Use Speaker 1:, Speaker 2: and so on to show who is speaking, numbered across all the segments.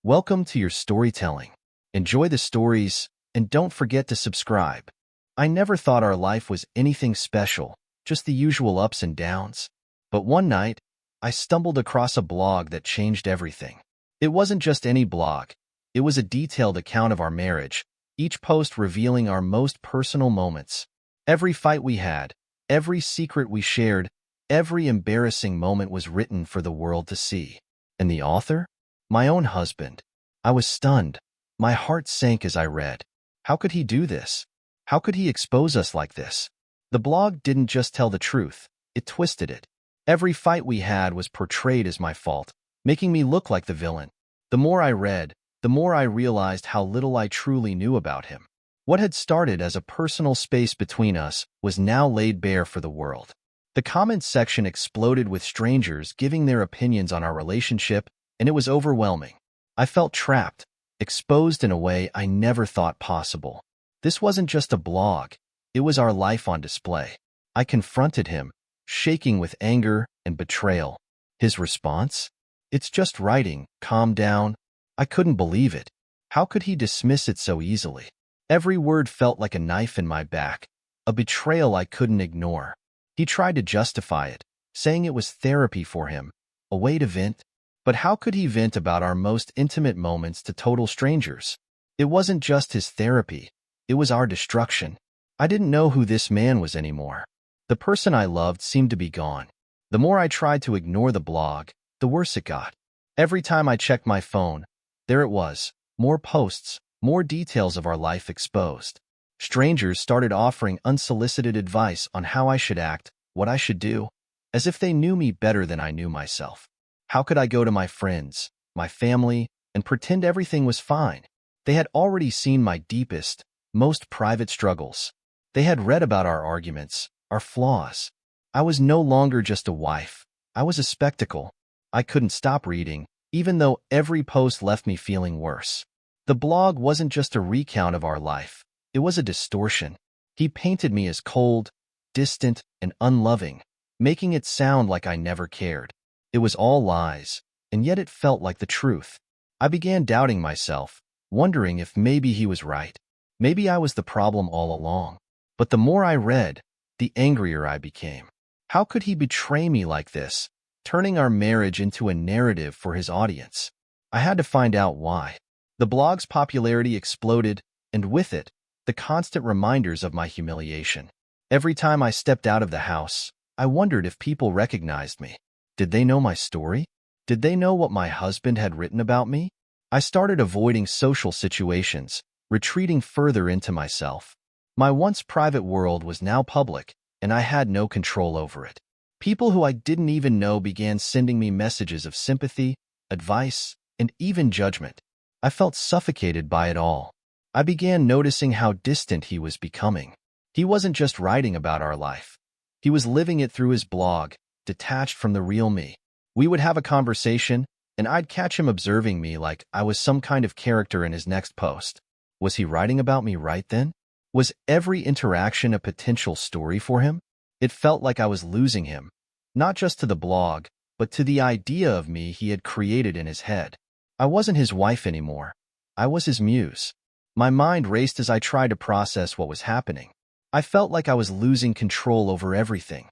Speaker 1: Welcome to your storytelling. Enjoy the stories, and don't forget to subscribe. I never thought our life was anything special, just the usual ups and downs. But one night, I stumbled across a blog that changed everything. It wasn't just any blog. It was a detailed account of our marriage, each post revealing our most personal moments. Every fight we had, every secret we shared, every embarrassing moment was written for the world to see. And the author? My own husband. I was stunned. My heart sank as I read. How could he do this? How could he expose us like this? The blog didn't just tell the truth, it twisted it. Every fight we had was portrayed as my fault, making me look like the villain. The more I read, the more I realized how little I truly knew about him. What had started as a personal space between us was now laid bare for the world. The comments section exploded with strangers giving their opinions on our relationship, and it was overwhelming. I felt trapped, exposed in a way I never thought possible. This wasn't just a blog, it was our life on display. I confronted him, shaking with anger and betrayal. His response? It's just writing, calm down. I couldn't believe it. How could he dismiss it so easily? Every word felt like a knife in my back, a betrayal I couldn't ignore. He tried to justify it, saying it was therapy for him, a way to vent. But how could he vent about our most intimate moments to total strangers? It wasn't just his therapy, it was our destruction. I didn't know who this man was anymore. The person I loved seemed to be gone. The more I tried to ignore the blog, the worse it got. Every time I checked my phone, there it was, more posts, more details of our life exposed. Strangers started offering unsolicited advice on how I should act, what I should do, as if they knew me better than I knew myself. How could I go to my friends, my family, and pretend everything was fine? They had already seen my deepest, most private struggles. They had read about our arguments, our flaws. I was no longer just a wife. I was a spectacle. I couldn't stop reading, even though every post left me feeling worse. The blog wasn't just a recount of our life. It was a distortion. He painted me as cold, distant, and unloving, making it sound like I never cared. It was all lies, and yet it felt like the truth. I began doubting myself, wondering if maybe he was right. Maybe I was the problem all along. But the more I read, the angrier I became. How could he betray me like this, turning our marriage into a narrative for his audience? I had to find out why. The blog's popularity exploded, and with it, the constant reminders of my humiliation. Every time I stepped out of the house, I wondered if people recognized me. Did they know my story? Did they know what my husband had written about me? I started avoiding social situations, retreating further into myself. My once private world was now public, and I had no control over it. People who I didn't even know began sending me messages of sympathy, advice, and even judgment. I felt suffocated by it all. I began noticing how distant he was becoming. He wasn't just writing about our life. He was living it through his blog, detached from the real me. We would have a conversation, and I'd catch him observing me like I was some kind of character in his next post. Was he writing about me right then? Was every interaction a potential story for him? It felt like I was losing him, not just to the blog, but to the idea of me he had created in his head. I wasn't his wife anymore. I was his muse. My mind raced as I tried to process what was happening. I felt like I was losing control over everything.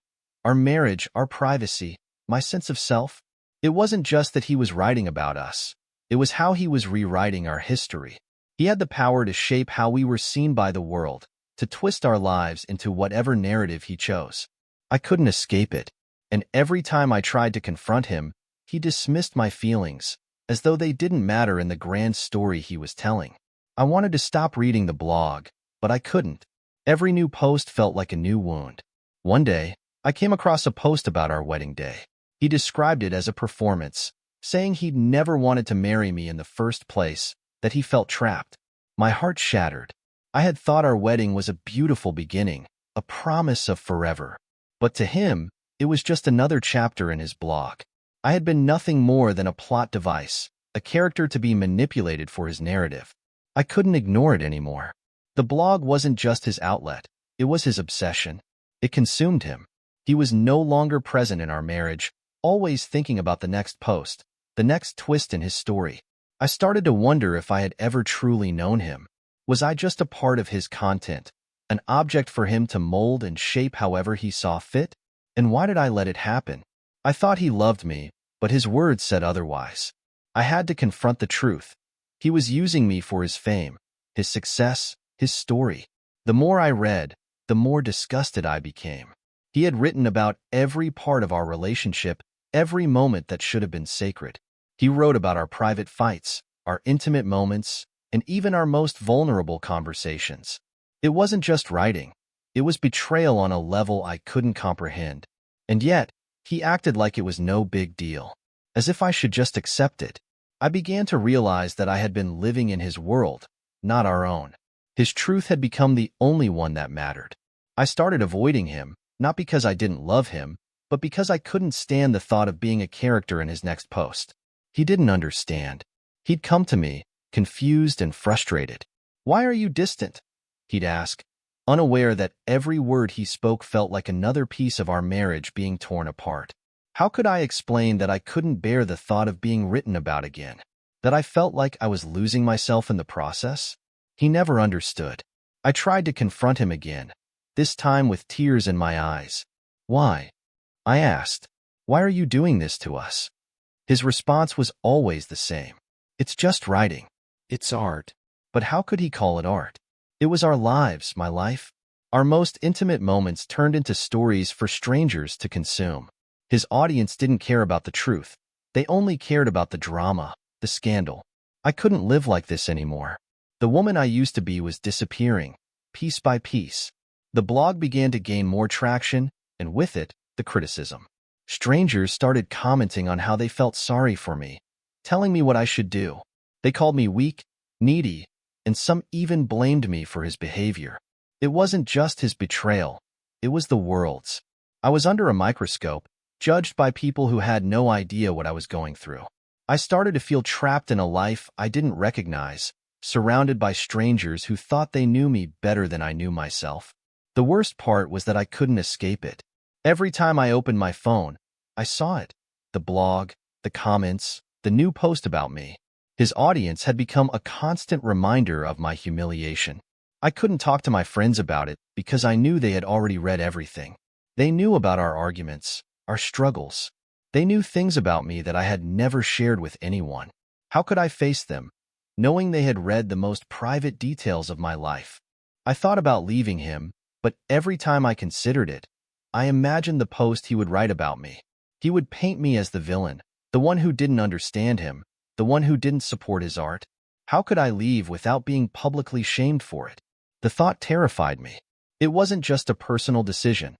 Speaker 1: Our marriage, our privacy, my sense of self. It wasn't just that he was writing about us. It was how he was rewriting our history. He had the power to shape how we were seen by the world, to twist our lives into whatever narrative he chose. I couldn't escape it, and every time I tried to confront him, he dismissed my feelings, as though they didn't matter in the grand story he was telling. I wanted to stop reading the blog, but I couldn't. Every new post felt like a new wound. One day, I came across a post about our wedding day. He described it as a performance, saying he'd never wanted to marry me in the first place, that he felt trapped. My heart shattered. I had thought our wedding was a beautiful beginning, a promise of forever. But to him, it was just another chapter in his blog. I had been nothing more than a plot device, a character to be manipulated for his narrative. I couldn't ignore it anymore. The blog wasn't just his outlet, it was his obsession. It consumed him. He was no longer present in our marriage, always thinking about the next post, the next twist in his story. I started to wonder if I had ever truly known him. Was I just a part of his content, an object for him to mold and shape however he saw fit? And why did I let it happen? I thought he loved me, but his words said otherwise. I had to confront the truth. He was using me for his fame, his success, his story. The more I read, the more disgusted I became. He had written about every part of our relationship, every moment that should have been sacred. He wrote about our private fights, our intimate moments, and even our most vulnerable conversations. It wasn't just writing. It was betrayal on a level I couldn't comprehend. And yet, he acted like it was no big deal, as if I should just accept it. I began to realize that I had been living in his world, not our own. His truth had become the only one that mattered. I started avoiding him, not because I didn't love him, but because I couldn't stand the thought of being a character in his next post. He didn't understand. He'd come to me, confused and frustrated. "Why are you distant?" he'd ask, unaware that every word he spoke felt like another piece of our marriage being torn apart. How could I explain that I couldn't bear the thought of being written about again? That I felt like I was losing myself in the process? He never understood. I tried to confront him again, this time with tears in my eyes. "Why?" I asked. "Why are you doing this to us?" His response was always the same. "It's just writing. It's art." But how could he call it art? It was our lives, my life. Our most intimate moments turned into stories for strangers to consume. His audience didn't care about the truth. They only cared about the drama, the scandal. I couldn't live like this anymore. The woman I used to be was disappearing, piece by piece. The blog began to gain more traction, and with it, the criticism. Strangers started commenting on how they felt sorry for me, telling me what I should do. They called me weak, needy, and some even blamed me for his behavior. It wasn't just his betrayal. It was the world's. I was under a microscope, judged by people who had no idea what I was going through. I started to feel trapped in a life I didn't recognize, surrounded by strangers who thought they knew me better than I knew myself. The worst part was that I couldn't escape it. Every time I opened my phone, I saw it. The blog, the comments, the new post about me. His audience had become a constant reminder of my humiliation. I couldn't talk to my friends about it because I knew they had already read everything. They knew about our arguments, our struggles. They knew things about me that I had never shared with anyone. How could I face them, knowing they had read the most private details of my life? I thought about leaving him, but every time I considered it, I imagined the post he would write about me. He would paint me as the villain, the one who didn't understand him, the one who didn't support his art. How could I leave without being publicly shamed for it? The thought terrified me. It wasn't just a personal decision.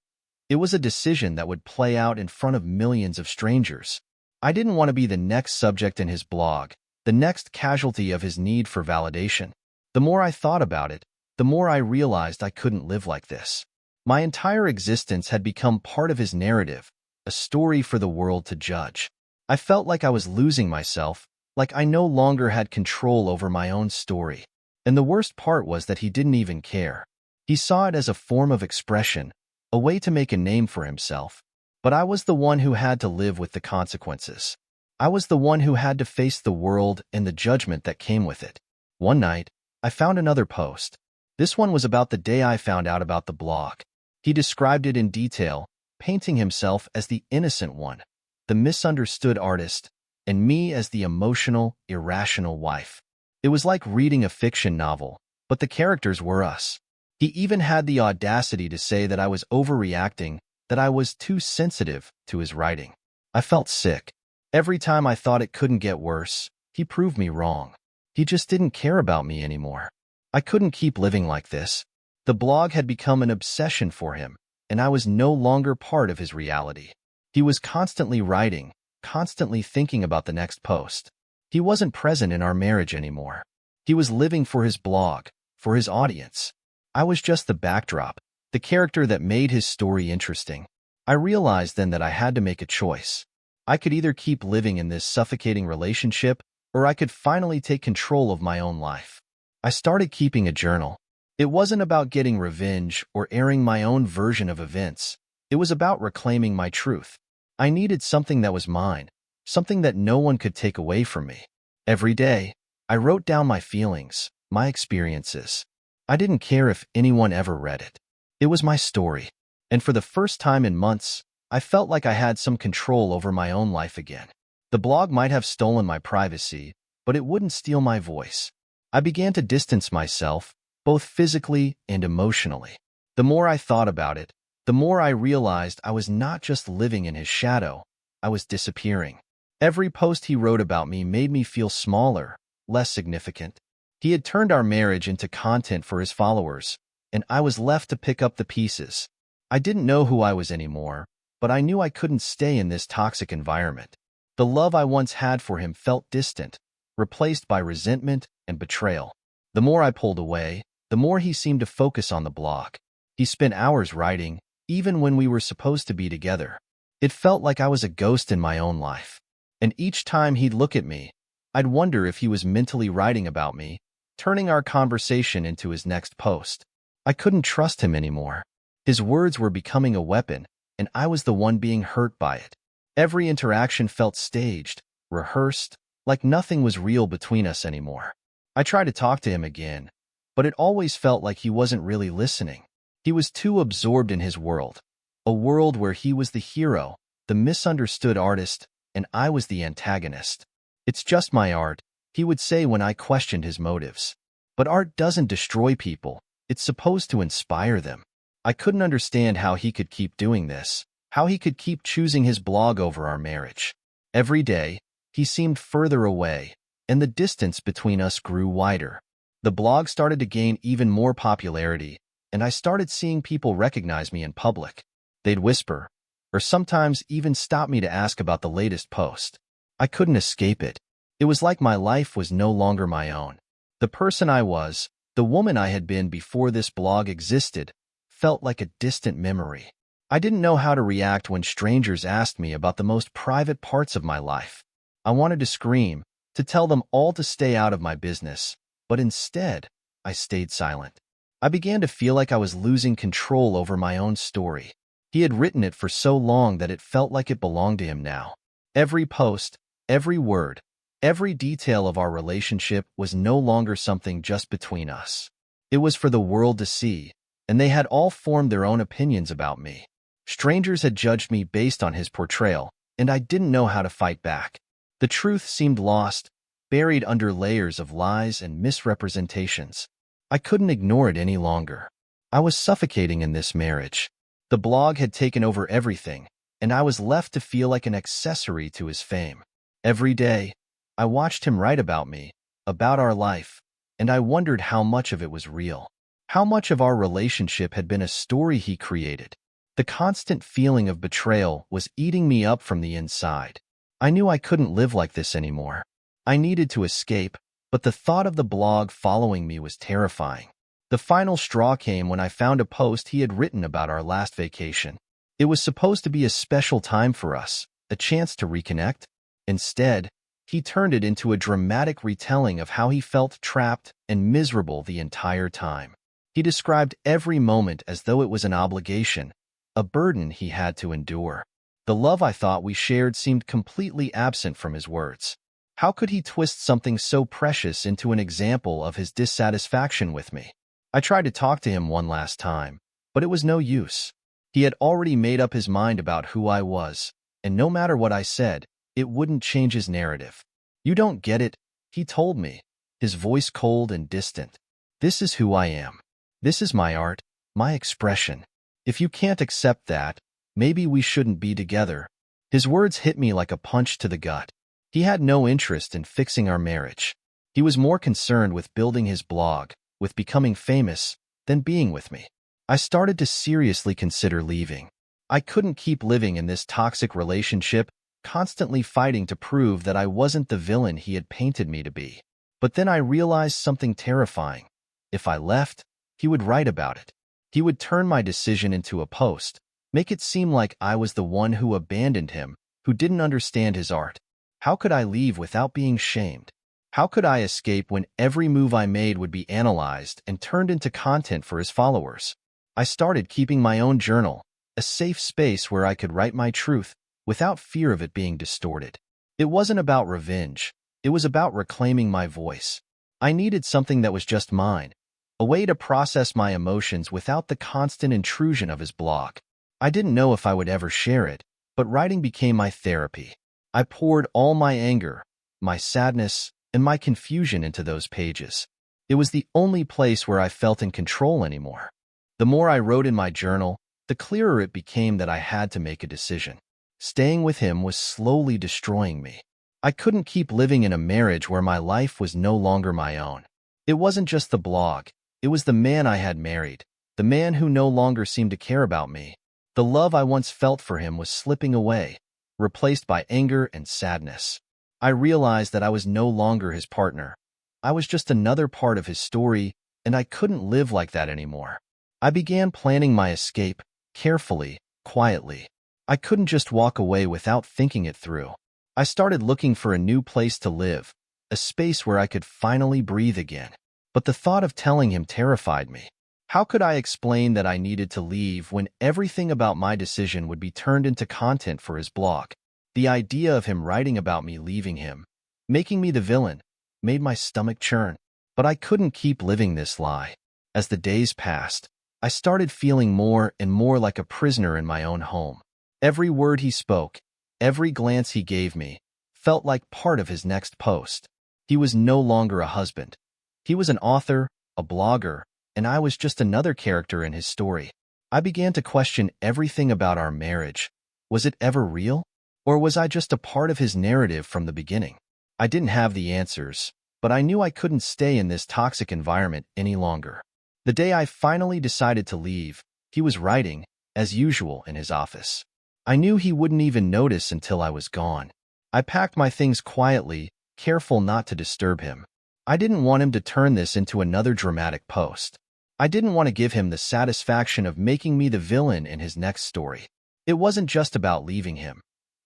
Speaker 1: It was a decision that would play out in front of millions of strangers. I didn't want to be the next subject in his blog, the next casualty of his need for validation. The more I thought about it, the more I realized I couldn't live like this. My entire existence had become part of his narrative, a story for the world to judge. I felt like I was losing myself, like I no longer had control over my own story. And the worst part was that he didn't even care. He saw it as a form of expression, a way to make a name for himself. But I was the one who had to live with the consequences. I was the one who had to face the world and the judgment that came with it. One night, I found another post. This one was about the day I found out about the blog. He described it in detail, painting himself as the innocent one, the misunderstood artist, and me as the emotional, irrational wife. It was like reading a fiction novel, but the characters were us. He even had the audacity to say that I was overreacting, that I was too sensitive to his writing. I felt sick. Every time I thought it couldn't get worse, he proved me wrong. He just didn't care about me anymore. I couldn't keep living like this. The blog had become an obsession for him, and I was no longer part of his reality. He was constantly writing, constantly thinking about the next post. He wasn't present in our marriage anymore. He was living for his blog, for his audience. I was just the backdrop, the character that made his story interesting. I realized then that I had to make a choice. I could either keep living in this suffocating relationship, or I could finally take control of my own life. I started keeping a journal. It wasn't about getting revenge or airing my own version of events. It was about reclaiming my truth. I needed something that was mine, something that no one could take away from me. Every day, I wrote down my feelings, my experiences. I didn't care if anyone ever read it. It was my story. And for the first time in months, I felt like I had some control over my own life again. The blog might have stolen my privacy, but it wouldn't steal my voice. I began to distance myself, both physically and emotionally. The more I thought about it, the more I realized I was not just living in his shadow, I was disappearing. Every post he wrote about me made me feel smaller, less significant. He had turned our marriage into content for his followers, and I was left to pick up the pieces. I didn't know who I was anymore, but I knew I couldn't stay in this toxic environment. The love I once had for him felt distant, replaced by resentment and betrayal. The more I pulled away, the more he seemed to focus on the blog. He spent hours writing, even when we were supposed to be together. It felt like I was a ghost in my own life. And each time he'd look at me, I'd wonder if he was mentally writing about me, turning our conversation into his next post. I couldn't trust him anymore. His words were becoming a weapon, and I was the one being hurt by it. Every interaction felt staged, rehearsed, like nothing was real between us anymore. I tried to talk to him again, but it always felt like he wasn't really listening. He was too absorbed in his world, a world where he was the hero, the misunderstood artist, and I was the antagonist. "It's just my art," he would say when I questioned his motives. But art doesn't destroy people, it's supposed to inspire them. I couldn't understand how he could keep doing this, how he could keep choosing his blog over our marriage. Every day, he seemed further away, and the distance between us grew wider. The blog started to gain even more popularity, and I started seeing people recognize me in public. They'd whisper, or sometimes even stop me to ask about the latest post. I couldn't escape it. It was like my life was no longer my own. The person I was, the woman I had been before this blog existed, felt like a distant memory. I didn't know how to react when strangers asked me about the most private parts of my life. I wanted to scream, to tell them all to stay out of my business, but instead, I stayed silent. I began to feel like I was losing control over my own story. He had written it for so long that it felt like it belonged to him now. Every post, every word, every detail of our relationship was no longer something just between us. It was for the world to see, and they had all formed their own opinions about me. Strangers had judged me based on his portrayal, and I didn't know how to fight back. The truth seemed lost, buried under layers of lies and misrepresentations. I couldn't ignore it any longer. I was suffocating in this marriage. The blog had taken over everything, and I was left to feel like an accessory to his fame. Every day, I watched him write about me, about our life, and I wondered how much of it was real. How much of our relationship had been a story he created. The constant feeling of betrayal was eating me up from the inside. I knew I couldn't live like this anymore. I needed to escape, but the thought of the blog following me was terrifying. The final straw came when I found a post he had written about our last vacation. It was supposed to be a special time for us, a chance to reconnect. Instead, he turned it into a dramatic retelling of how he felt trapped and miserable the entire time. He described every moment as though it was an obligation, a burden he had to endure. The love I thought we shared seemed completely absent from his words. How could he twist something so precious into an example of his dissatisfaction with me? I tried to talk to him one last time, but it was no use. He had already made up his mind about who I was, and no matter what I said, it wouldn't change his narrative. "You don't get it," he told me, his voice cold and distant. "This is who I am. This is my art, my expression. If you can't accept that, maybe we shouldn't be together." His words hit me like a punch to the gut. He had no interest in fixing our marriage. He was more concerned with building his blog, with becoming famous, than being with me. I started to seriously consider leaving. I couldn't keep living in this toxic relationship, constantly fighting to prove that I wasn't the villain he had painted me to be. But then I realized something terrifying. If I left, he would write about it. He would turn my decision into a post, make it seem like I was the one who abandoned him, who didn't understand his art. How could I leave without being shamed? How could I escape when every move I made would be analyzed and turned into content for his followers? I started keeping my own journal, a safe space where I could write my truth without fear of it being distorted. It wasn't about revenge. It was about reclaiming my voice. I needed something that was just mine, a way to process my emotions without the constant intrusion of his blog. I didn't know if I would ever share it, but writing became my therapy. I poured all my anger, my sadness, and my confusion into those pages. It was the only place where I felt in control anymore. The more I wrote in my journal, the clearer it became that I had to make a decision. Staying with him was slowly destroying me. I couldn't keep living in a marriage where my life was no longer my own. It wasn't just the blog. It was the man I had married, the man who no longer seemed to care about me. The love I once felt for him was slipping away, replaced by anger and sadness. I realized that I was no longer his partner. I was just another part of his story, and I couldn't live like that anymore. I began planning my escape, carefully, quietly. I couldn't just walk away without thinking it through. I started looking for a new place to live, a space where I could finally breathe again. But the thought of telling him terrified me. How could I explain that I needed to leave when everything about my decision would be turned into content for his blog? The idea of him writing about me leaving him, making me the villain, made my stomach churn. But I couldn't keep living this lie. As the days passed, I started feeling more and more like a prisoner in my own home. Every word he spoke, every glance he gave me, felt like part of his next post. He was no longer a husband. He was an author, a blogger, and I was just another character in his story. I began to question everything about our marriage. Was it ever real? Or was I just a part of his narrative from the beginning? I didn't have the answers, but I knew I couldn't stay in this toxic environment any longer. The day I finally decided to leave, he was writing, as usual, in his office. I knew he wouldn't even notice until I was gone. I packed my things quietly, careful not to disturb him. I didn't want him to turn this into another dramatic post. I didn't want to give him the satisfaction of making me the villain in his next story. It wasn't just about leaving him.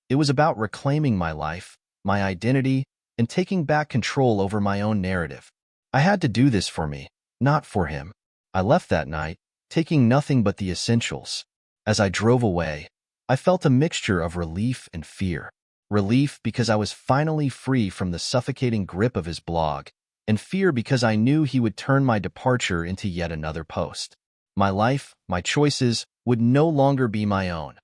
Speaker 1: It was about reclaiming my life, my identity, and taking back control over my own narrative. I had to do this for me, not for him. I left that night, taking nothing but the essentials. As I drove away, I felt a mixture of relief and fear. Relief because I was finally free from the suffocating grip of his blog, and fear because I knew he would turn my departure into yet another post. My life, my choices, would no longer be my own.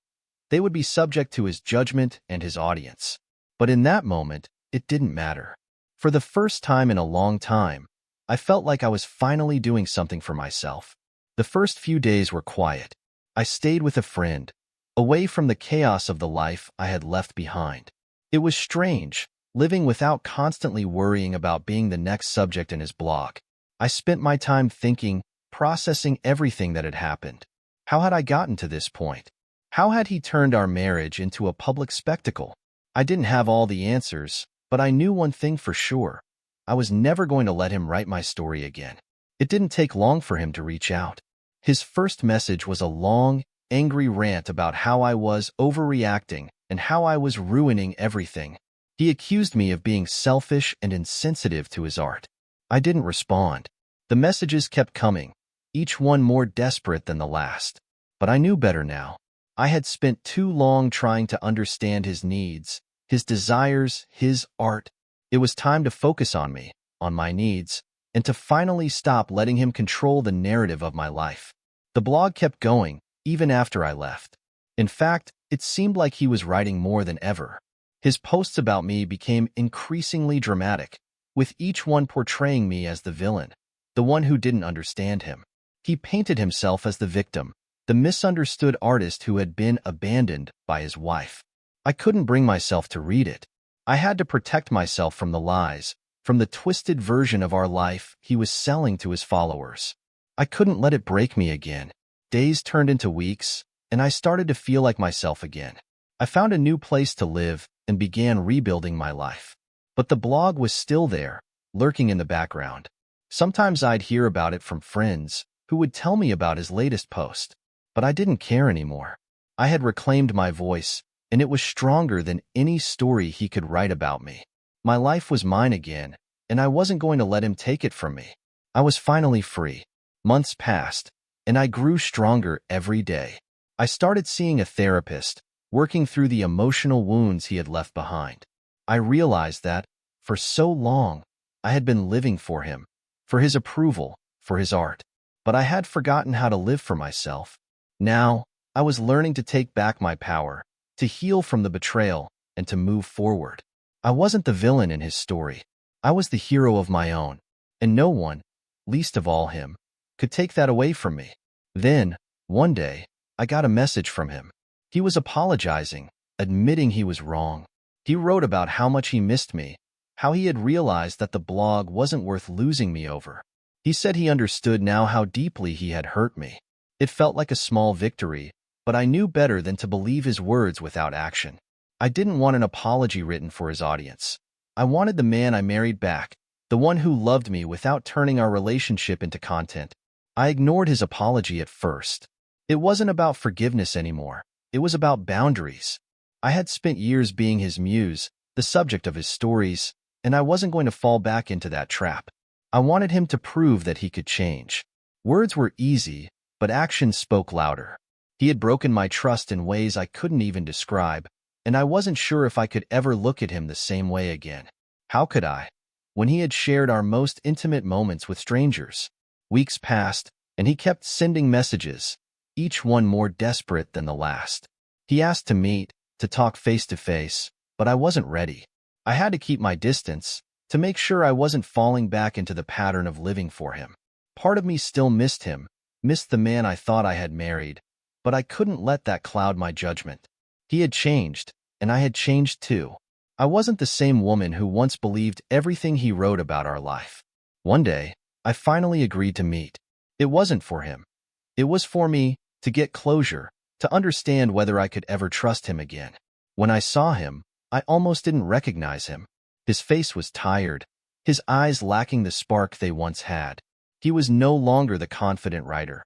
Speaker 1: They would be subject to his judgment and his audience. But in that moment, it didn't matter. For the first time in a long time, I felt like I was finally doing something for myself. The first few days were quiet. I stayed with a friend, away from the chaos of the life I had left behind. It was strange, living without constantly worrying about being the next subject in his blog. I spent my time thinking, processing everything that had happened. How had I gotten to this point? How had he turned our marriage into a public spectacle? I didn't have all the answers, but I knew one thing for sure. I was never going to let him write my story again. It didn't take long for him to reach out. His first message was a long, angry rant about how I was overreacting and how I was ruining everything. He accused me of being selfish and insensitive to his art. I didn't respond. The messages kept coming, each one more desperate than the last. But I knew better now. I had spent too long trying to understand his needs, his desires, his art. It was time to focus on me, on my needs, and to finally stop letting him control the narrative of my life. The blog kept going, even after I left. In fact, it seemed like he was writing more than ever. His posts about me became increasingly dramatic, with each one portraying me as the villain, the one who didn't understand him. He painted himself as the victim, the misunderstood artist who had been abandoned by his wife. I couldn't bring myself to read it. I had to protect myself from the lies, from the twisted version of our life he was selling to his followers. I couldn't let it break me again. Days turned into weeks, and I started to feel like myself again. I found a new place to live and began rebuilding my life. But the blog was still there, lurking in the background. Sometimes I'd hear about it from friends who would tell me about his latest post, but I didn't care anymore. I had reclaimed my voice, and it was stronger than any story he could write about me. My life was mine again, and I wasn't going to let him take it from me. I was finally free. Months passed, and I grew stronger every day. I started seeing a therapist, working through the emotional wounds he had left behind. I realized that, For so long, I had been living for him, for his approval, for his art. But I had forgotten how to live for myself. Now, I was learning to take back my power, to heal from the betrayal, and to move forward. I wasn't the villain in his story. I was the hero of my own, and no one, least of all him, could take that away from me. Then, one day, I got a message from him. He was apologizing, admitting he was wrong. He wrote about how much he missed me, how he had realized that the blog wasn't worth losing me over. He said he understood now how deeply he had hurt me. It felt like a small victory, but I knew better than to believe his words without action. I didn't want an apology written for his audience. I wanted the man I married back, the one who loved me without turning our relationship into content. I ignored his apology at first. It wasn't about forgiveness anymore. It was about boundaries. I had spent years being his muse, the subject of his stories, and I wasn't going to fall back into that trap. I wanted him to prove that he could change. Words were easy, but actions spoke louder. He had broken my trust in ways I couldn't even describe, and I wasn't sure if I could ever look at him the same way again. How could I, when he had shared our most intimate moments with strangers? Weeks passed, and he kept sending messages, each one more desperate than the last. He asked to meet, to talk face to face, but I wasn't ready. I had to keep my distance, to make sure I wasn't falling back into the pattern of living for him. Part of me still missed him, missed the man I thought I had married, but I couldn't let that cloud my judgment. He had changed, and I had changed too. I wasn't the same woman who once believed everything he wrote about our life. One day, I finally agreed to meet. It wasn't for him. It was for me, to get closure, to understand whether I could ever trust him again. When I saw him, I almost didn't recognize him. His face was tired, his eyes lacking the spark they once had. He was no longer the confident writer.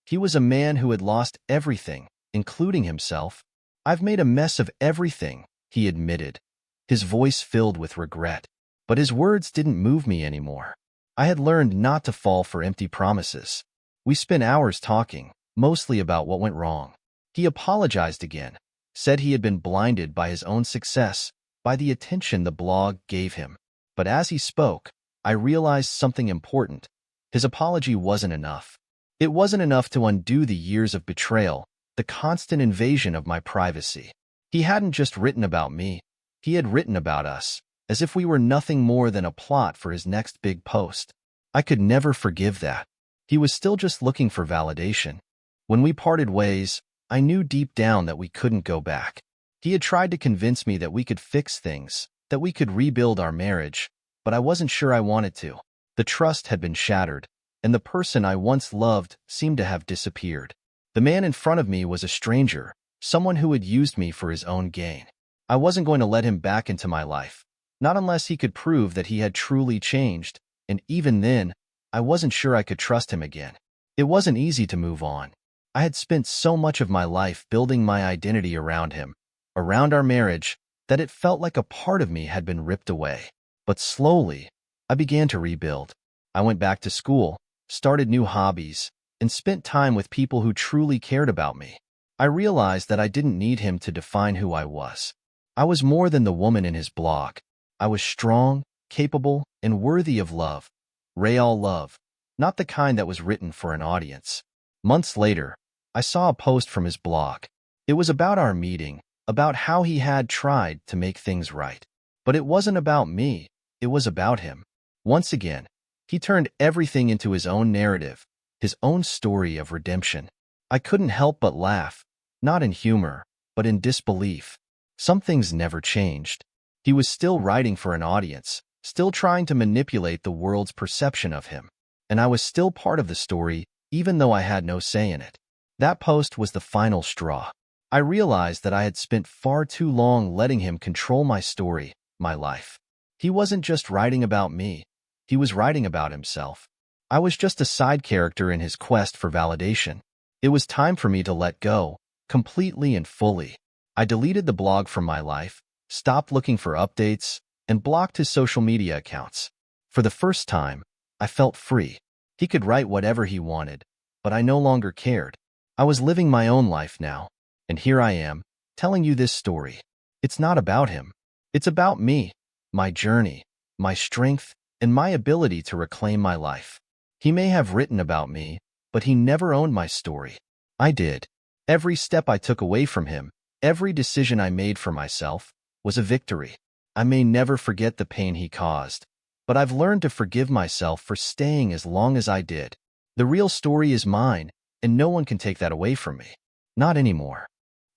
Speaker 1: He was a man who had lost everything, including himself. "I've made a mess of everything," he admitted, his voice filled with regret. But his words didn't move me anymore. I had learned not to fall for empty promises. We spent hours talking, mostly about what went wrong. He apologized again, said he had been blinded by his own success, by the attention the blog gave him. But as he spoke, I realized something important. His apology wasn't enough. It wasn't enough to undo the years of betrayal, the constant invasion of my privacy. He hadn't just written about me. He had written about us, as if we were nothing more than a plot for his next big post. I could never forgive that. He was still just looking for validation. When we parted ways, I knew deep down that we couldn't go back. He had tried to convince me that we could fix things, that we could rebuild our marriage, but I wasn't sure I wanted to. The trust had been shattered, and the person I once loved seemed to have disappeared. The man in front of me was a stranger, someone who had used me for his own gain. I wasn't going to let him back into my life, not unless he could prove that he had truly changed, and even then, I wasn't sure I could trust him again. It wasn't easy to move on. I had spent so much of my life building my identity around him, around our marriage, that it felt like a part of me had been ripped away. But slowly, I began to rebuild. I went back to school, started new hobbies, and spent time with people who truly cared about me. I realized that I didn't need him to define who I was. I was more than the woman in his blog. I was strong, capable, and worthy of love. Real love, not the kind that was written for an audience. Months later, I saw a post from his blog. It was about our meeting, about how he had tried to make things right. But it wasn't about me, it was about him. Once again, he turned everything into his own narrative, his own story of redemption. I couldn't help but laugh, not in humor, but in disbelief. Some things never changed. He was still writing for an audience, still trying to manipulate the world's perception of him. And I was still part of the story, even though I had no say in it. That post was the final straw. I realized that I had spent far too long letting him control my story, my life. He wasn't just writing about me. He was writing about himself. I was just a side character in his quest for validation. It was time for me to let go, completely and fully. I deleted the blog from my life, stopped looking for updates, and blocked his social media accounts. For the first time, I felt free. He could write whatever he wanted, but I no longer cared. I was living my own life now, and here I am, telling you this story. It's not about him. It's about me, my journey, my strength, and my ability to reclaim my life. He may have written about me, but he never owned my story. I did. Every step I took away from him, every decision I made for myself, was a victory. I may never forget the pain he caused, but I've learned to forgive myself for staying as long as I did. The real story is mine, and no one can take that away from me. Not anymore.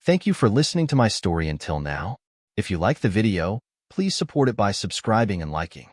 Speaker 1: Thank you for listening to my story until now. If you like the video, please support it by subscribing and liking.